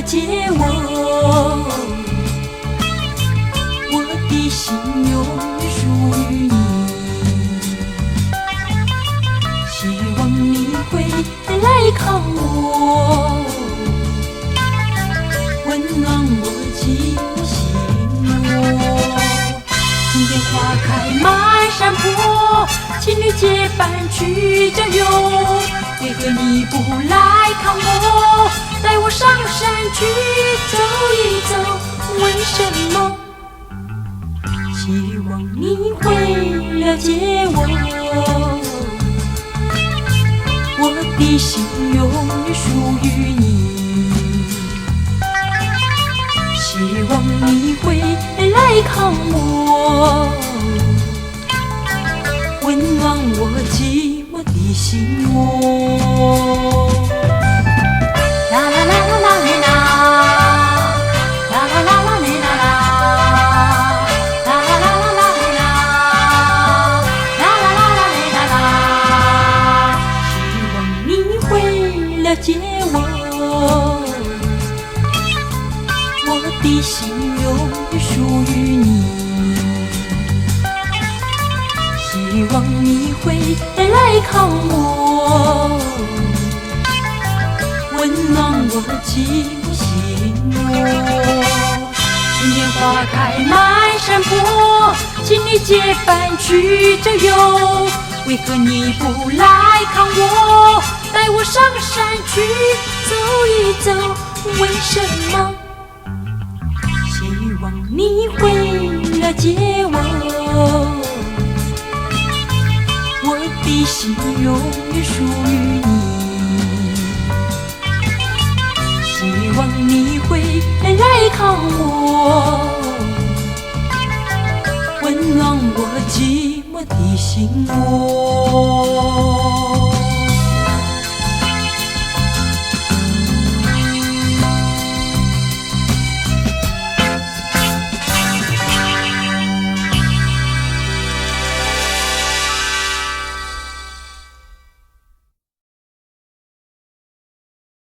解我，我的心永远属于你。希望你会来看我，温暖我寂寞心窝。春天花开满山坡，情侣结伴去郊游，为何你不来看我？带我上山去走一走，为什么？希望你会了解我，我的心永远属于你。希望你会来看我，温暖我寂寞的心窝。啦啦啦啦啦嘞啦，啦啦啦啦嘞啦啦，啦啦啦啦啦嘞啦，啦啦啦啦嘞啦啦。希望你会了解我，我的心永远属于你。希望你会来看我，温暖我寂寞心窝。春天花开满山坡，情侣结伴去郊游，为何你不来看我？带我上山去走一走，为什么？希望你会了解我，我的心永远属于你。希望你会来看我，温暖我寂寞的心窝。